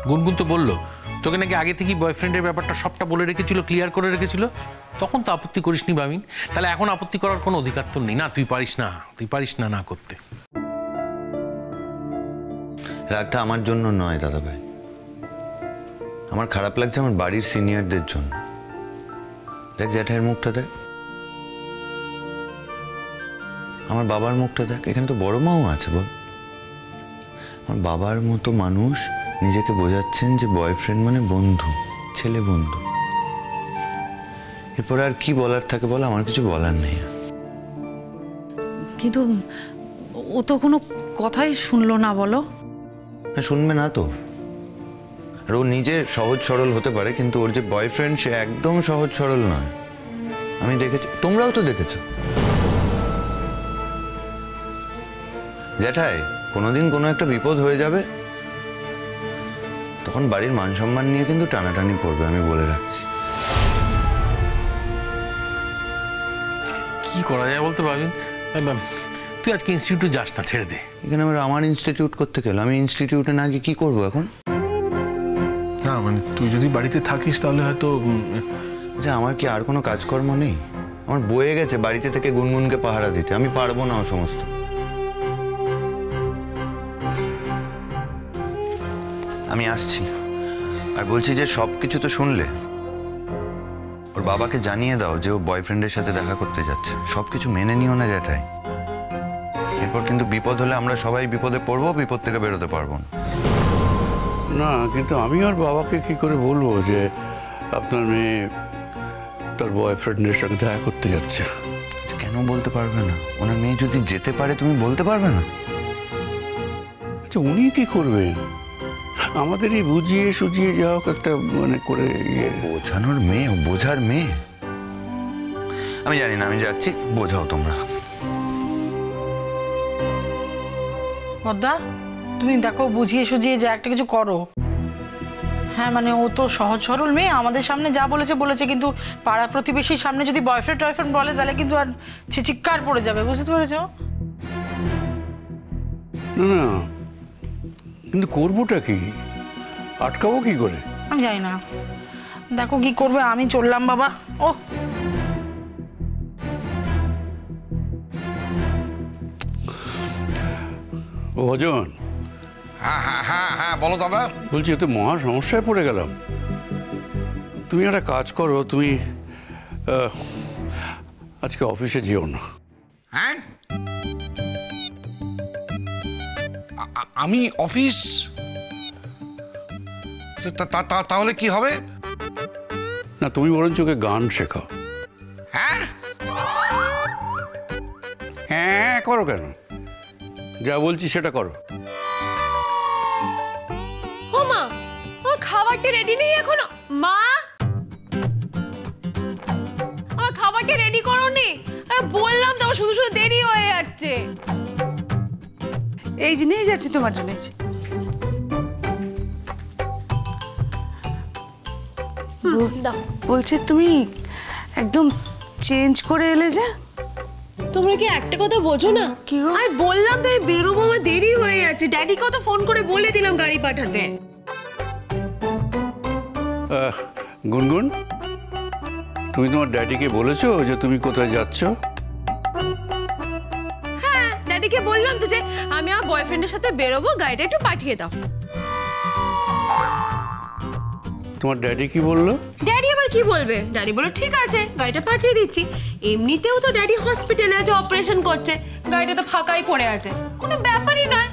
গুনগুন তো বললো তোকে নাকি আগে থেকেই বয়ফ্রেন্ডের ব্যাপারটা সবটা বলে রেখেছিল, ক্লিয়ার করে রেখেছিল, তখন তো আপত্তি করিসনি বামিন। তাহলে এখন আপত্তি করার কোনো অধিকার তো নেই না, তুই পারিস না না করতে। রাগটা আমার জন্য নয় দাদা ভাই, আমার খারাপ লাগছে আমার বাড়ির সিনিয়রদের জন্য। দেখ জ্যাঠাইয়ের মুখটা দেখ, আমার বাবার মুখটা দেখ, এখানে তো বড় মাও আছে বল। আমার বাবার মতো মানুষ নিজেকে বোঝাচ্ছেন যে বয়ফ্রেন্ড মানে বন্ধু, ছেলে বন্ধু। এরপরে আর কি বলার থাকে বল, আমার কিছু বলার নেই। কিন্তু ও তো কোনো কথাই শুনলো না বলো। শুনবে না তো, আর ও নিজে সহজ সরল হতে পারে, কিন্তু ওর যে বয়ফ্রেন্ড সে একদম সহজ সরল নয়। আমি দেখেছি, তোমরাও তো দেখেছো। জ্যাঠাই কোনোদিন কোনো একটা বিপদ হয়ে যাবে, তখন বাড়ির মান সম্মান নিয়ে কিন্তু টানাটানি পড়বে, আমি বলে রাখছি। কি করা যায় বলতে পারবি? তুই আজকে ইনস্টিটিউটে যাস না, ছেড়ে দে। এখানে আমার ইনস্টিটিউট করতে গেল, আমি ইনস্টিটিউটে না গিয়ে কি করবো এখন? না মানে তুই যদি বাড়িতে থাকিস তাহলে হয়তো। আচ্ছা আমার কি আর কোনো কাজকর্ম নেই? আমার বয়ে গেছে বাড়িতে থেকে গুনগুনকে পাহারা দিতে, আমি পারবো না ও সমস্ত। আমি আসছি, আর বলছি যে সব কিছু তো শুনলে, ওর বাবাকে জানিয়ে দাও যে ও বয়ফ্রেন্ডের সাথে দেখা করতে যাচ্ছে। সব কিছু মেনে নিও না জ্যাঠাই, এরপর কিন্তু বিপদ হলে আমরা সবাই বিপদে পড়বো, বিপদ থেকে বেরোতে পারবো না। না কিন্তু আমি ওর বাবাকে কি করে বলবো যে আপনার মেয়ে তার বয়ফ্রেন্ডের সঙ্গে দেখা করতে যাচ্ছে? আচ্ছা কেন বলতে পারবে না? ওনার মেয়ে যদি যেতে পারে তুমি বলতে পারবে না? আচ্ছা উনি কি করবেন? আমাদেরই বুঝিয়ে সুঝিয়ে যা হোক একটা মানে করে বোঝানোর মেয়ে, বোঝার মেয়ে। আমি জানি না, আমি যাচ্ছি, বোঝাও তোমরা। পদ্মা তুমি দেখো বুঝিয়ে সুঝিয়ে যে একটা কিছু করো। হ্যাঁ মানে ও তো সহজ সরল মেয়ে, আমাদের সামনে যা বলেছে, কিন্তু পাড়া প্রতিবেশীর সামনে যদি বয়ফ্রেন্ড বলে তাহলে কিন্তু আর চিৎকার পড়ে যাবে, বুঝতে পেরেছো? না কিন্তু করবোটা কি, আটকাবো কি করে? আমি জানি না, দেখো কি করবে। আমি চললাম বাবা। ও ভজন। হ্যাঁ বলো দাদা। বলছি এতে মহা সমস্যায় পড়ে গেলাম। তুমি একটা কাজ করো, তুমি আজকে অফিসে যেও না। হ্যাঁ আমি অফিস? তাহলে কি হবে? না তুমি বরঞ্চ ওকে গান শেখাও। হ্যাঁ হ্যাঁ করো কেন, যা বলছি সেটা করো। ও মা, আমার খাবারটা রেডি নেই এখনো। মা আমার খাবারটা রেডি করোনি? আরে বললাম তো শুধু শুধু দেরি হয়ে যাচ্ছে। এই যে নিয়ে যাচ্ছি তোমার জন্য। বলছি তুমি একদম চেঞ্জ করে এলে যে। তোমরা কি একটা কথা বোঝো না? কি গো? আর বললাম তো বেরোবো, আমার দেরি হয়ে যাচ্ছে। ড্যাডিকেও তো ফোন করে বলে দিলাম গাড়ি পাঠাতে। গুনগুন তুমি তোমার ড্যাডিকে বলেছো যে তুমি কোথায় যাচ্ছ? হ্যাঁ ড্যাডিকে বললাম তো যে আমি আমার বয়ফ্রেন্ডের সাথে বেরোবো, গাড়িটা একটু পাঠিয়ে দাও। তোমার ড্যাডি কি বললো? ড্যাডি আবার কি বলবে? ড্যাডি বলল ঠিক আছে গাড়িটা পাঠিয়ে দিচ্ছি। এমনিতেও তো ড্যাডি হসপিটালে আছে, অপারেশন করছে, গাড়িটা তো ফাঁকাই পড়ে আছে, কোনো ব্যাপারই নয়।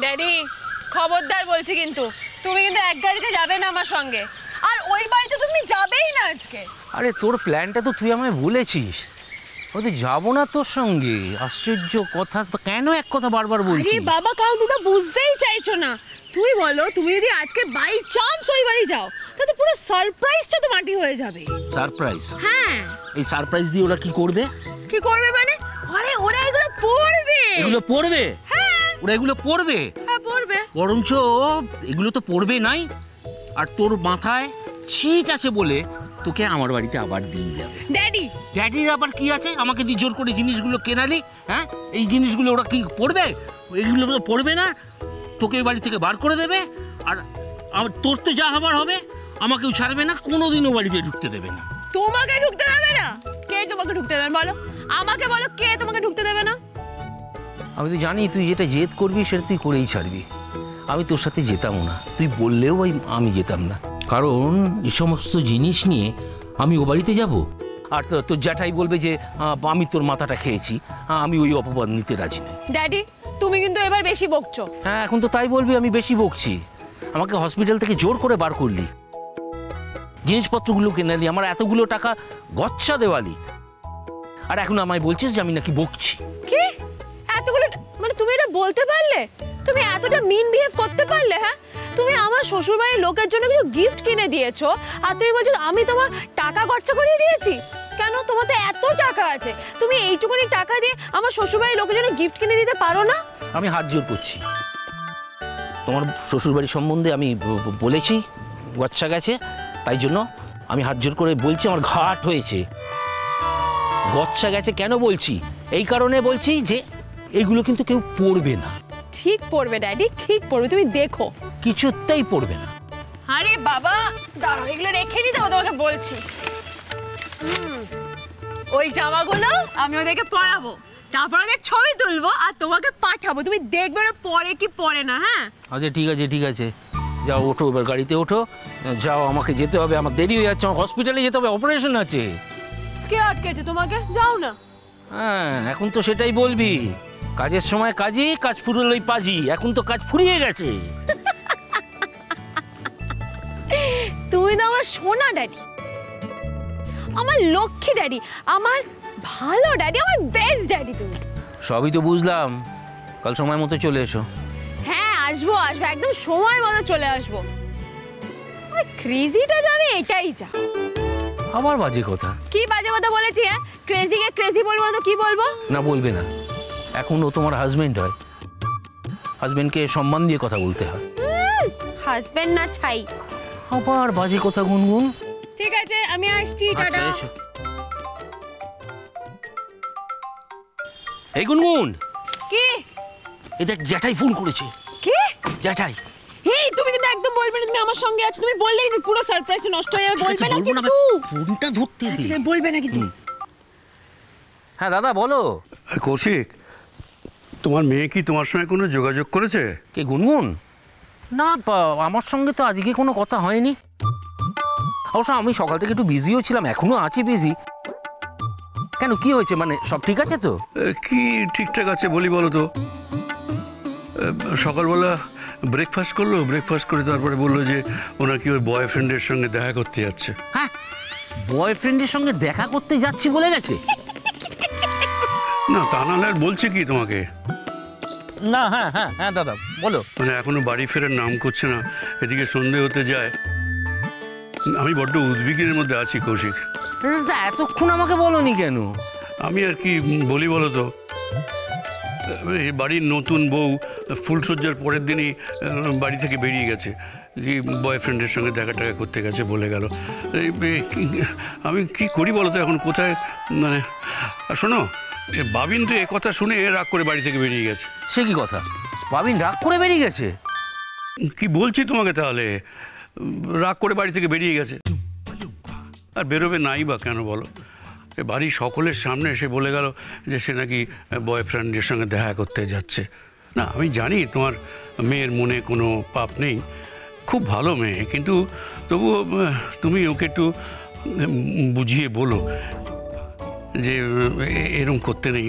ড্যাডি খবরদার বলছি কিন্তু, তুমি কিন্তু এক গাড়িতে যাবে না আমার সঙ্গে, আর ওই বাড়িতে তুমি যাবেই না আজকে। আরে তোর প্ল্যানটা তো তুই আমায় বলেছিস, ওতে যাবো না তোর সঙ্গে। আশ্চর্য কথা, তো কেন এক কথা বারবার বলছিস? আরে বাবা কারণ তুমি তো বুঝতেই চাইছো না। তুমি বলো তুমি যদি আজকে বাই চান্স ওই বাড়ি যাও তাহলে পুরো সারপ্রাইজটা তো মাটি হয়ে যাবে। সারপ্রাইজ? হ্যাঁ। এই সারপ্রাইজ দিয়ে ওরা কি করবে? কি করবে মানে? আরে ওরা এগুলো পড়বে। এগুলো পড়বে? হ্যাঁ। ওরা এগুলো পড়বে? হ্যাঁ পড়বে। বরঞ্চ এগুলো তো পড়বে নাই, আর তোর মাথায় ছিট আছে বলে তোকে আমার বাড়িতে আবার দিয়ে যাবে। ড্যাডি, ড্যাডির আবার কি আছে? আমাকে দিয়ে জোর করে জিনিসগুলো কেনালি। হ্যাঁ, এই জিনিসগুলো ওরা কি পড়বে? এগুলো তো পড়বে না, তোকে এই বাড়ি থেকে বার করে দেবে। আর তোর তো যা হবার হবে, আমাকেও ছাড়বে না, কোনোদিনও বাড়িতে ঢুকতে দেবে না। তোমাকে ঢুকতে দেবে না? কে তোমাকে ঢুকতে দেবে বলো? আমাকে বলো, কে তোমাকে ঢুকতে দেবে না? আমি তো জানি তুই যেটা জেদ করবি সেটা তুই করেই ছাড়বি। আমি তোর সাথে যেতামও না, তুই বললেও আমি যেতাম না, কারণ এই সমস্ত জিনিস নিয়ে আমি ও বাড়িতে যাব। আর তোর জ্যাঠাই বলবে যে আমি তোর মাথাটা খেয়েছি, আমি ওই অপবাদ নিতে রাজি নই। ড্যাডি, তুমি কিন্তু এবার বেশি বকছো। হ্যাঁ, এখন তো তাই বলবি আমি বেশি বকছি। আমাকে হসপিটাল থেকে জোর করে বার করলি, জিনিসপত্রগুলো কিনে আমার এতগুলো টাকা গচ্ছা দেওয়ালি, আর এখন আমায় বলছিস যে আমি নাকি বকছি। কি এতগুলো মানে তুমি এটা বলতে পারলে? তুমি এতটা মিন বিহেভ করতে পারলে? হ্যাঁ, তুমি আমার শ্বশুরবাড়ির লোকের জন্য কিছু গিফট কিনে দিয়েছো, আর তুমি বলছো আমি তোমার টাকা খরচা করিয়ে দিয়েছি। কেন? তোমার তো এত টাকা আছে, তুমি এইটুকুনি টাকা দিয়ে আমার শ্বশুরবাড়ির লোকের জন্য গিফট কিনে দিতে পারো না? আমি হাত জোর করছি, তোমার শ্বশুরবাড়ির সম্বন্ধে আমি বলেছি গচ্ছা গেছে, তাই জন্য আমি হাত জোর করে বলছি আমার ঘাট হয়েছে। গচ্ছা গেছে কেন বলছি? এই কারণে বলছি যে এইগুলো কিন্তু কেউ পড়বে না। ঠিক পড়বে ড্যাডি, ঠিক পড়বে, তুমি দেখো। কিছুতেই পড়বে না। আরে বাবা দাঁড়াও, এগুলো রেখে দিতে হবে, তোমাকে বলছি। ওই জামাগুলো আমি ওদেরকে পরাবো, তারপর ওদের ছবি তুলবো আর তোমাকে পাঠাবো, তুমি দেখবে না পরে কি পরে না। হ্যাঁ আচ্ছা ঠিক আছে, ঠিক আছে, যাও ওঠো, এবার গাড়িতে ওঠো, যাও, আমাকে যেতে হবে, আমার দেরি হয়ে যাচ্ছে, আমার হসপিটালে যেতে হবে, অপারেশন আছে। কে আটকেছে তোমাকে? যাও না। হ্যাঁ, এখন তো সেটাই বলবি, কাজের সময় কাজই, কাজ ফুরোলেই পাজি, এখন তো কাজ ফুরিয়ে গেছে। তুমি তো আমার সোনা ড্যাডি, আমার লক্ষ্মী ড্যাডি, আমার ভালো ড্যাডি, আমার বেস্ট ড্যাডি। তুমি সবই তো বুঝলাম, কাল সময় মতো চলে এসো। হ্যাঁ আসবো, আসবো, একদম সময় মতো চলে আসবো। ওই ক্রেজিটা যাবে, এটাই যা। আবার বাজে কথা? কি বাজে কথা বলেছি? হ্যাঁ, ক্রেজিকে ক্রেজি বলবো না তো কি বলবো? না, বলবে না, এখন ও তোমার হাজবেন্ড হয়, হাজবেন্ডকে সম্মান দিয়ে কথা বলতে হয়। হাজবেন্ড না ছাই। আবার বাজে কথা গুনগুন। ঠিক আছে, আমি আসছি, আচ্ছা টাটা। এসো। এই গুনগুন, কি? এই দেখ জ্যাঠাই ফোন করেছে। কি? জ্যাঠাই। এই তুমি কিন্তু একদম বলবে না তুমি আমার সঙ্গে আছো, তুমি বললেই কিন্তু পুরো সারপ্রাইজ নষ্ট হয়ে যাবে। বলবে না বলবো না, কিন্তু। ফোনটা ধরতে দে। আচ্ছা, বলবে না কিন্তু। হ্যাঁ দাদা বলো। কৌশিক, তোমার মেয়ে কি তোমার সঙ্গে কোনো যোগাযোগ করেছে? কে, গুনগুন? না, আমার সঙ্গে তো আজকে কোনো কথা হয়নি। অবশ্য আমি সকাল থেকে একটু বিজিও ছিলাম, এখনো আছি বিজি। কেন, কি হয়েছে? মানে সব ঠিক আছে তো? কি ঠিকঠাক আছে বলি বলো তো। সকালবেলা ব্রেকফাস্ট করলো, ব্রেকফাস্ট করে তারপরে বললো যে ওনার কি ওর বয়ফ্রেন্ডের সঙ্গে দেখা করতে যাচ্ছে। হ্যাঁ, বয়ফ্রেন্ডের সঙ্গে দেখা করতে যাচ্ছি বলে গেছে? না, তা নাহলে আর বলছে কি তোমাকে? না, হ্যাঁ হ্যাঁ হ্যাঁ দাদা বলো। মানে এখনো বাড়ি ফেরার নাম করছে না, এদিকে সন্ধে হতে যায়। আমি বড্ড উদ্বিগ্নের মধ্যে আছি কৌশিক। এতক্ষণ আমাকে বলোনি কেন? আমি আর কি বলি বলো তো, এই বাড়ির নতুন বউ ফুলসজ্জার পরের দিনই বাড়ি থেকে বেরিয়ে গেছে, কি বয়ফ্রেন্ডের সঙ্গে দেখা টাকা করতে গেছে বলে গেল। আমি কি করি বলো তো এখন, কোথায় মানে। আর শোনো, বাবিন তো এ কথা শুনে রাগ করে বাড়ি থেকে বেরিয়ে গেছে। সে কি কথা? বাবিন রাগ করে বেরিয়ে গেছে? কি বলছি তোমাকে, তাহলে রাগ করে বাড়ি থেকে বেরিয়ে গেছে। আর বেরোবে নাই বা কেন বলো? বাড়ির সকলের সামনে এসে বলে গেল যে সে নাকি বয়ফ্রেন্ডের সঙ্গে দেখা করতে যাচ্ছে। না, আমি জানি তোমার মেয়ের মনে কোনো পাপ নেই, খুব ভালো মেয়ে, কিন্তু তবুও তুমি ওকে একটু বুঝিয়ে বলো যে এরকম করতে নেই,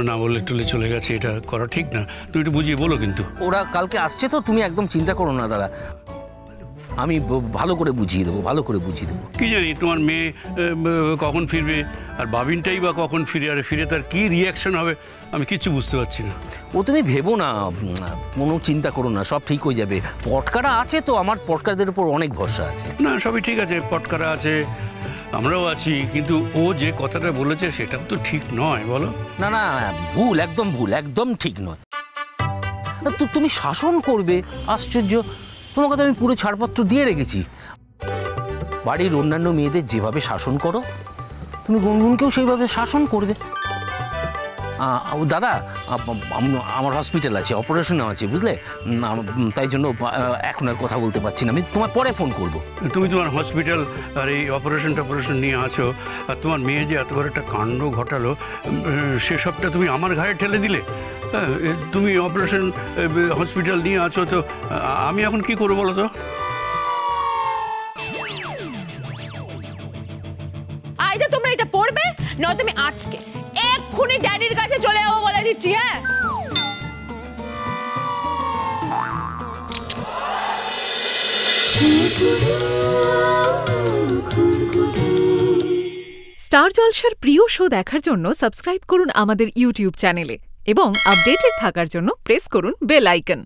না বলে টলে চলে গেছে, এটা করা ঠিক না। তুমি একটু বুঝিয়ে বলো কিন্তু। ওরা কালকে আসছে তো, তুমি একদম চিন্তা করো না দাদা, আমি ভালো করে বুঝিয়ে দেবো, ভালো করে বুঝিয়ে দেবো। কি জানি তোমার মেয়ে কখন ফিরবে, আর বাবিনটাই বা কখন ফিরে, আর ফিরে তার কী রিয়াকশন হবে আমি কিচ্ছু বুঝতে পারছি না। ও তুমি ভেবো না, কোনো চিন্তা করো না, সব ঠিক হয়ে যাবে। পটকারা আছে তো, আমার পটকারদের উপর অনেক ভরসা আছে। না, সবই ঠিক আছে, পটকারা আছে, আমরাও আছি, কিন্তু ও যে কথাটা বলেছে সেটা তো ঠিক নয়, বলো? না না, ভুল, একদম ভুল, একদম ঠিক নয়। তুমি শাসন করবে, আশ্চর্য! তোমাকে তো আমি পুরো ছাড়পত্র দিয়ে রেখেছি। বাড়ির অন্যান্য মেয়েদের যেভাবে শাসন করো, তুমি গুনগুনকেও সেইভাবে শাসন করবে। দাদা, আমার হসপিটাল আছে, অপারেশন আছে, বুঝলে? তাই জন্য এখন আর কথা বলতে পারছি না, আমি তোমার পরে ফোন করব। তুমি তোমার হসপিটাল আর এই অপারেশন নিয়ে আছো, আর তোমার মেয়ে যে এত বড় একটা কাণ্ড ঘটালো, সেসবটা তুমি আমার ঘাড়ে ঠেলে দিলে। তুমি অপারেশন হসপিটাল নিয়ে আছো, তো আমি এখন কি করবো বলো তো? আইদা তোমরা এটা পড়বে, নয়তো আমি আজকে এক্ষুনি ড্যাডির কাছে চলে যাবো বলে দিচ্ছি। হ্যাঁ, স্টার জলসার প্রিয় শো দেখার জন্য সাবস্ক্রাইব করুন আমাদের ইউটিউব চ্যানেলে এবং আপডেটেড থাকার জন্য প্রেস করুন বেল আইকন।